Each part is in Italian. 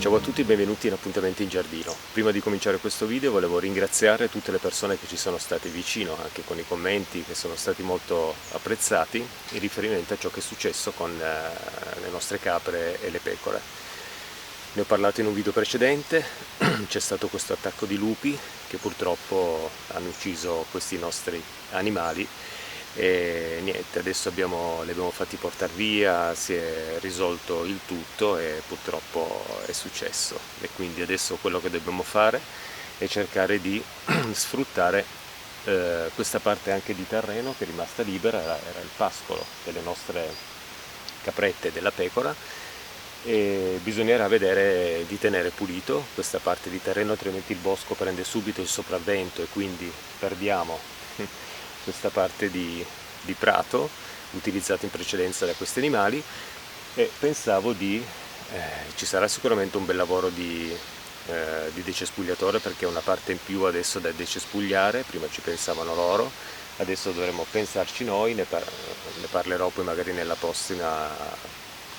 Ciao a tutti e benvenuti in Appuntamenti in Giardino. Prima di cominciare questo video volevo ringraziare tutte le persone che ci sono state vicino, anche con i commenti che sono stati molto apprezzati, in riferimento a ciò che è successo con le nostre capre e le pecore. Ne ho parlato in un video precedente, c'è stato questo attacco di lupi che purtroppo hanno ucciso questi nostri animali e niente, adesso li abbiamo fatti portare via, si è risolto il tutto e purtroppo è successo, e quindi adesso quello che dobbiamo fare è cercare di sfruttare questa parte anche di terreno che è rimasta libera, era il pascolo delle nostre caprette e della pecora, e bisognerà vedere di tenere pulito questa parte di terreno, altrimenti il bosco prende subito il sopravvento e quindi perdiamo questa parte di prato utilizzata in precedenza da questi animali. E pensavo ci sarà sicuramente un bel lavoro di decespugliatore, perché è una parte in più adesso da decespugliare, prima ci pensavano loro, adesso dovremo pensarci noi, ne parlerò poi magari nella prossima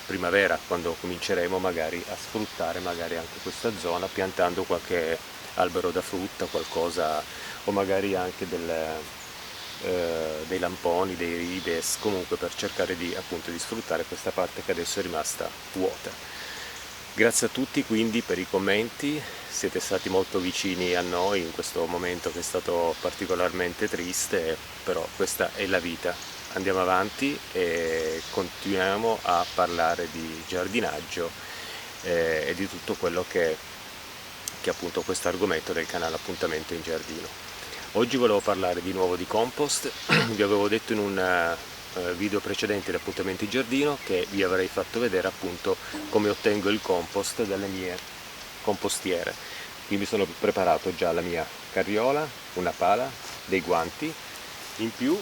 primavera, quando cominceremo magari a sfruttare magari anche questa zona, piantando qualche albero da frutta, qualcosa, o magari anche dei lamponi, dei rides, comunque per cercare appunto di sfruttare questa parte che adesso è rimasta vuota. Grazie a tutti quindi per i commenti, siete stati molto vicini a noi in questo momento che è stato particolarmente triste, però questa è la vita. Andiamo avanti e continuiamo a parlare di giardinaggio e di tutto quello che appunto questo argomento del canale Appuntamento in Giardino. Oggi volevo parlare di nuovo di compost. Vi avevo detto in un video precedente di Appuntamenti in Giardino che vi avrei fatto vedere appunto come ottengo il compost dalle mie compostiere. Quindi mi sono preparato già la mia carriola, una pala, dei guanti, in più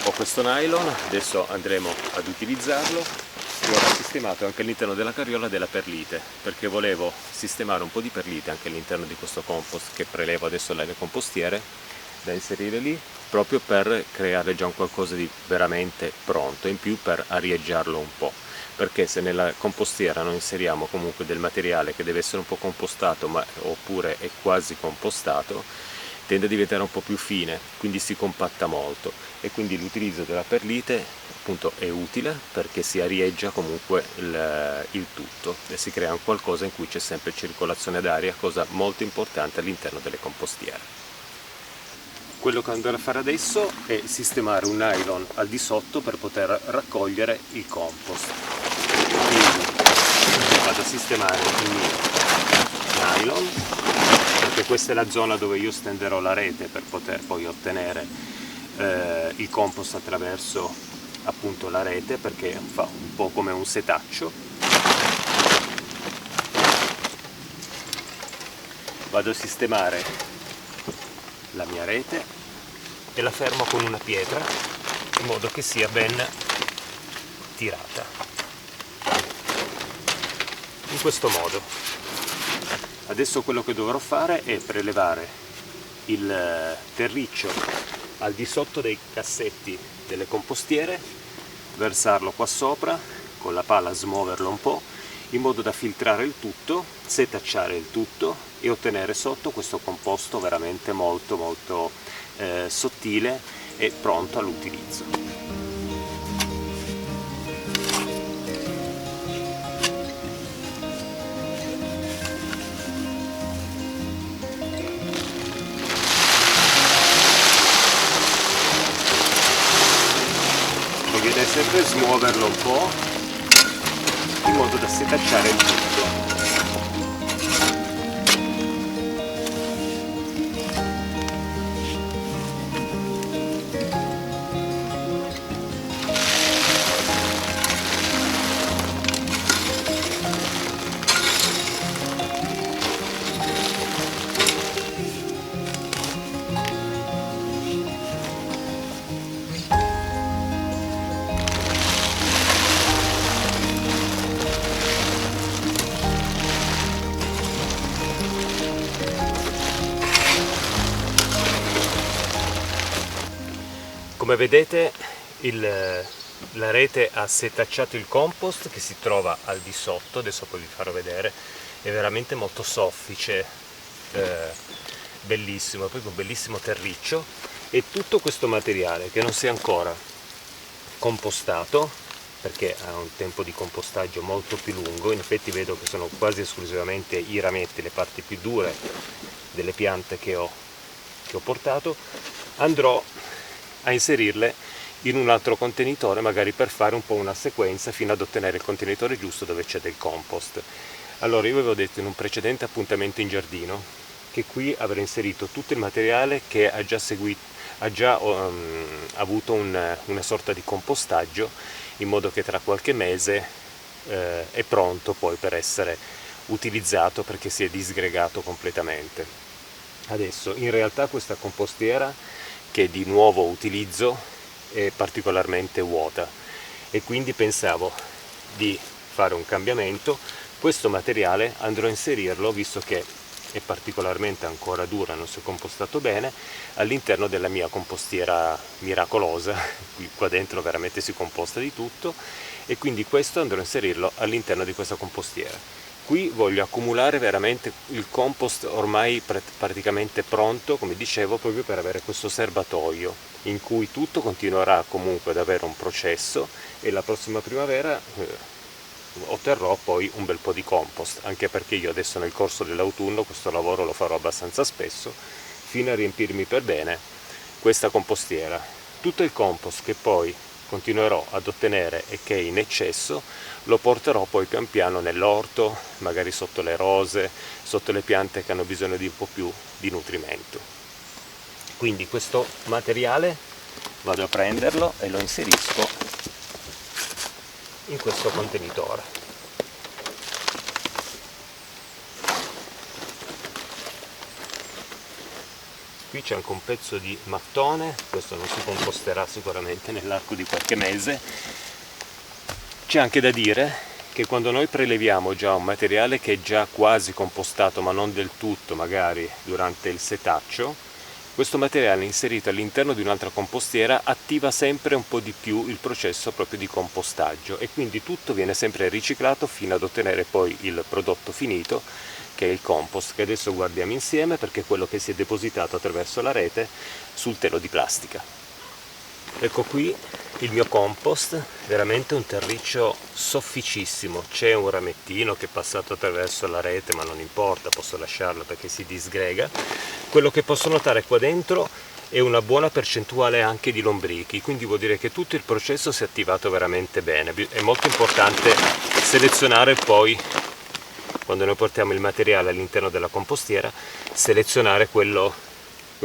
ho questo nylon, adesso andremo ad utilizzarlo. E ho sistemato anche all'interno della carriola della perlite, perché volevo sistemare un po' di perlite anche all'interno di questo compost che prelevo adesso dalle compostiere, da inserire lì, proprio per creare già un qualcosa di veramente pronto, in più per arieggiarlo un po', perché se nella compostiera non inseriamo comunque del materiale che deve essere un po' compostato oppure è quasi compostato, tende a diventare un po' più fine, quindi si compatta molto, e quindi l'utilizzo della perlite appunto è utile perché si arieggia comunque il tutto e si crea un qualcosa in cui c'è sempre circolazione d'aria, cosa molto importante all'interno delle compostiere. Quello che andrò a fare adesso è sistemare un nylon al di sotto per poter raccogliere il compost. Quindi vado a sistemare il mio nylon, perché questa è la zona dove io stenderò la rete per poter poi ottenere il compost attraverso appunto la rete, perché fa un po' come un setaccio. Vado a sistemare la mia rete e la fermo con una pietra in modo che sia ben tirata in questo modo. Adesso quello che dovrò fare è prelevare il terriccio al di sotto dei cassetti delle compostiere, versarlo qua sopra, con la pala smuoverlo un po', in modo da filtrare il tutto, setacciare il tutto e ottenere sotto questo composto veramente molto molto sottile e pronto all'utilizzo. Conviene sempre smuoverlo un po' in modo da setacciare il tutto. Come vedete il la rete ha setacciato il compost che si trova al di sotto, adesso poi vi farò vedere, è veramente molto soffice, bellissimo, poi con bellissimo terriccio, e tutto questo materiale che non si è ancora compostato, perché ha un tempo di compostaggio molto più lungo, in effetti vedo che sono quasi esclusivamente i rametti, le parti più dure delle piante che ho portato, andrò a inserirle in un altro contenitore, magari per fare un po' una sequenza fino ad ottenere il contenitore giusto dove c'è del compost. Allora, io vi avevo detto in un precedente appuntamento in giardino che qui avrei inserito tutto il materiale che ha già avuto una sorta di compostaggio, in modo che tra qualche mese è pronto poi per essere utilizzato, perché si è disgregato completamente. Adesso in realtà questa compostiera, che di nuovo utilizzo, è particolarmente vuota, e quindi pensavo di fare un cambiamento. Questo materiale andrò a inserirlo, visto che è particolarmente ancora dura, non si è compostato bene, all'interno della mia compostiera miracolosa. Qua dentro veramente si composta di tutto, e quindi questo andrò a inserirlo all'interno di questa compostiera. Qui voglio accumulare veramente il compost ormai praticamente pronto, come dicevo, proprio per avere questo serbatoio in cui tutto continuerà comunque ad avere un processo, e la prossima primavera otterrò poi un bel po' di compost, anche perché io adesso nel corso dell'autunno questo lavoro lo farò abbastanza spesso, fino a riempirmi per bene questa compostiera. Tutto il compost che poi continuerò ad ottenere e che è in eccesso lo porterò poi pian piano nell'orto, magari sotto le rose, sotto le piante che hanno bisogno di un po' più di nutrimento. Quindi questo materiale vado a prenderlo e lo inserisco in questo contenitore. Qui c'è anche un pezzo di mattone, questo non si composterà sicuramente nell'arco di qualche mese. C'è anche da dire che quando noi preleviamo già un materiale che è già quasi compostato, ma non del tutto, magari durante il setaccio, questo materiale inserito all'interno di un'altra compostiera attiva sempre un po' di più il processo proprio di compostaggio, e quindi tutto viene sempre riciclato fino ad ottenere poi il prodotto finito, che è il compost, che adesso guardiamo insieme, perché è quello che si è depositato attraverso la rete sul telo di plastica. Ecco qui il mio compost, veramente un terriccio sofficissimo. C'è un ramettino che è passato attraverso la rete, ma non importa, posso lasciarlo perché si disgrega. Quello che posso notare qua dentro è una buona percentuale anche di lombrichi, quindi vuol dire che tutto il processo si è attivato veramente bene. È molto importante selezionare poi, quando noi portiamo il materiale all'interno della compostiera, selezionare quello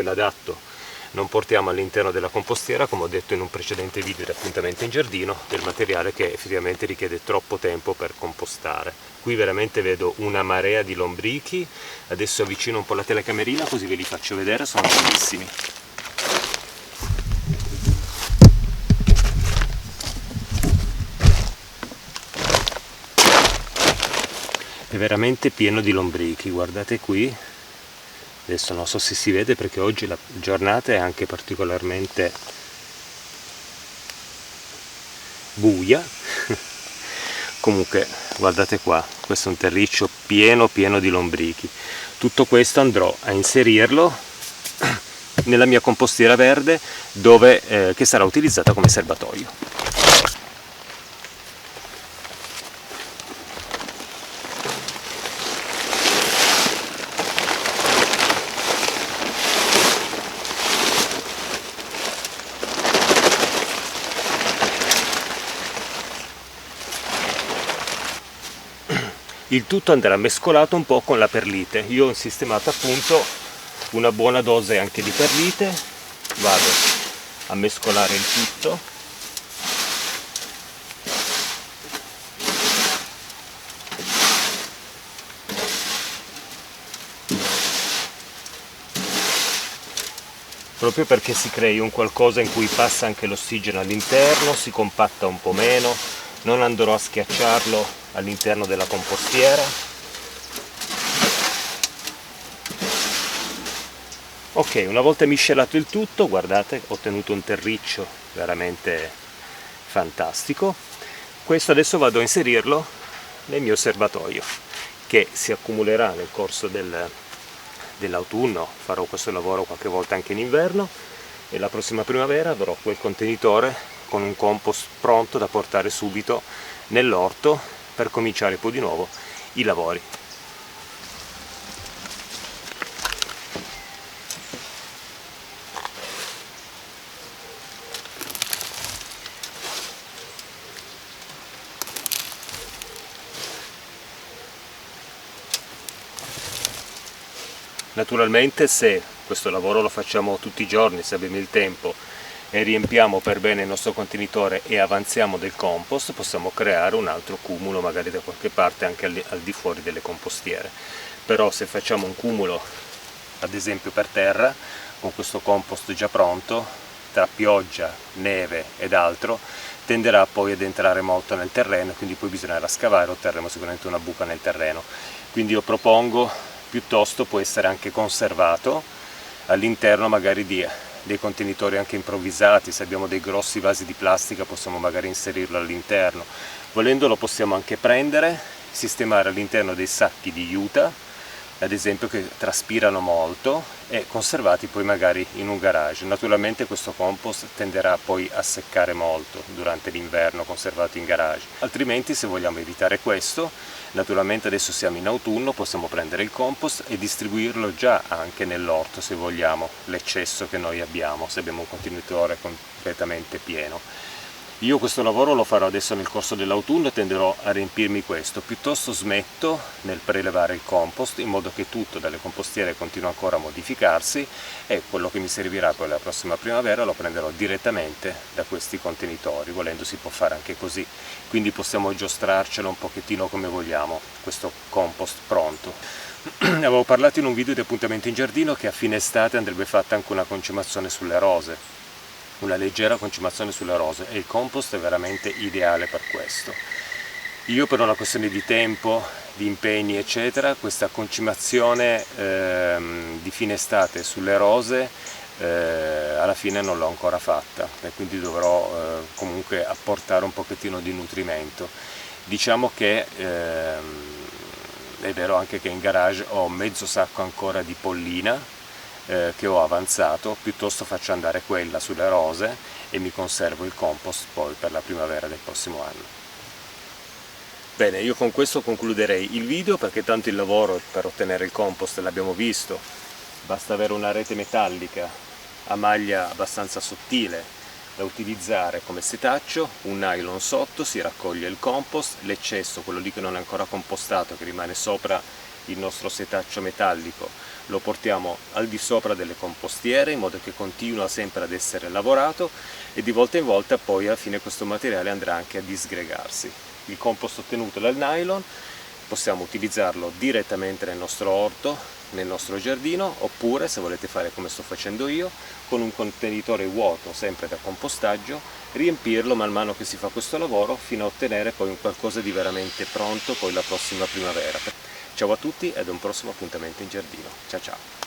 adatto. Non portiamo all'interno della compostiera, come ho detto in un precedente video di appuntamento in giardino, del materiale che effettivamente richiede troppo tempo per compostare. Qui veramente vedo una marea di lombrichi. Adesso avvicino un po' la telecamerina così ve li faccio vedere, sono bellissimi. È veramente pieno di lombrichi, guardate qui. Adesso non so se si vede perché oggi la giornata è anche particolarmente buia. Comunque guardate qua, questo è un terriccio pieno di lombrichi. Tutto questo andrò a inserirlo nella mia compostiera verde, che sarà utilizzata come serbatoio. Il tutto andrà mescolato un po' con la perlite. Io ho sistemato appunto una buona dose anche di perlite, vado a mescolare il tutto. Proprio perché si crei un qualcosa in cui passa anche l'ossigeno all'interno, si compatta un po' meno, non andrò a schiacciarlo all'interno della compostiera. Ok, una volta miscelato il tutto, guardate, ho ottenuto un terriccio veramente fantastico. Questo adesso vado a inserirlo nel mio serbatoio, che si accumulerà nel corso dell'autunno. Farò questo lavoro qualche volta anche in inverno, e la prossima primavera avrò quel contenitore con un compost pronto da portare subito nell'orto per cominciare poi di nuovo i lavori. Naturalmente, se questo lavoro lo facciamo tutti i giorni, se abbiamo il tempo e riempiamo per bene il nostro contenitore e avanziamo del compost, possiamo creare un altro cumulo magari da qualche parte anche al di fuori delle compostiere. Però se facciamo un cumulo ad esempio per terra, con questo compost già pronto, tra pioggia, neve ed altro, tenderà poi ad entrare molto nel terreno, quindi poi bisognerà scavare o terremo sicuramente una buca nel terreno. Quindi io propongo, piuttosto può essere anche conservato all'interno magari dei contenitori anche improvvisati. Se abbiamo dei grossi vasi di plastica possiamo magari inserirlo all'interno. Volendo lo possiamo anche prendere, sistemare all'interno dei sacchi di juta, ad esempio, che traspirano molto, e conservati poi magari in un garage. Naturalmente questo compost tenderà poi a seccare molto durante l'inverno conservato in garage. Altrimenti, se vogliamo evitare questo, naturalmente adesso siamo in autunno, possiamo prendere il compost e distribuirlo già anche nell'orto se vogliamo, l'eccesso che noi abbiamo, se abbiamo un contenitore completamente pieno. Io questo lavoro lo farò adesso nel corso dell'autunno e tenderò a riempirmi questo, piuttosto smetto nel prelevare il compost, in modo che tutto dalle compostiere continua ancora a modificarsi, e quello che mi servirà poi la prossima primavera lo prenderò direttamente da questi contenitori. Volendo si può fare anche così, quindi possiamo giostrarcelo un pochettino come vogliamo, questo compost pronto. Avevo parlato in un video di appuntamento in giardino che a fine estate andrebbe fatta anche una concimazione sulle rose, una leggera concimazione sulle rose, e il compost è veramente ideale per questo. Io, per una questione di tempo, di impegni eccetera, questa concimazione di fine estate sulle rose alla fine non l'ho ancora fatta, e quindi dovrò comunque apportare un pochettino di nutrimento. Diciamo che è vero anche che in garage ho mezzo sacco ancora di pollina che ho avanzato, piuttosto faccio andare quella sulle rose e mi conservo il compost poi per la primavera del prossimo anno. Bene, io con questo concluderei il video, perché tanto il lavoro per ottenere il compost l'abbiamo visto. Basta avere una rete metallica a maglia abbastanza sottile da utilizzare come setaccio, un nylon sotto, si raccoglie il compost, l'eccesso, quello lì che non è ancora compostato, che rimane sopra il nostro setaccio metallico, lo portiamo al di sopra delle compostiere in modo che continua sempre ad essere lavorato, e di volta in volta poi alla fine questo materiale andrà anche a disgregarsi. Il compost ottenuto dal nylon possiamo utilizzarlo direttamente nel nostro orto, nel nostro giardino, oppure, se volete fare come sto facendo io, con un contenitore vuoto sempre da compostaggio, riempirlo man mano che si fa questo lavoro fino a ottenere poi un qualcosa di veramente pronto poi la prossima primavera. Ciao a tutti ed a un prossimo appuntamento in giardino. Ciao ciao!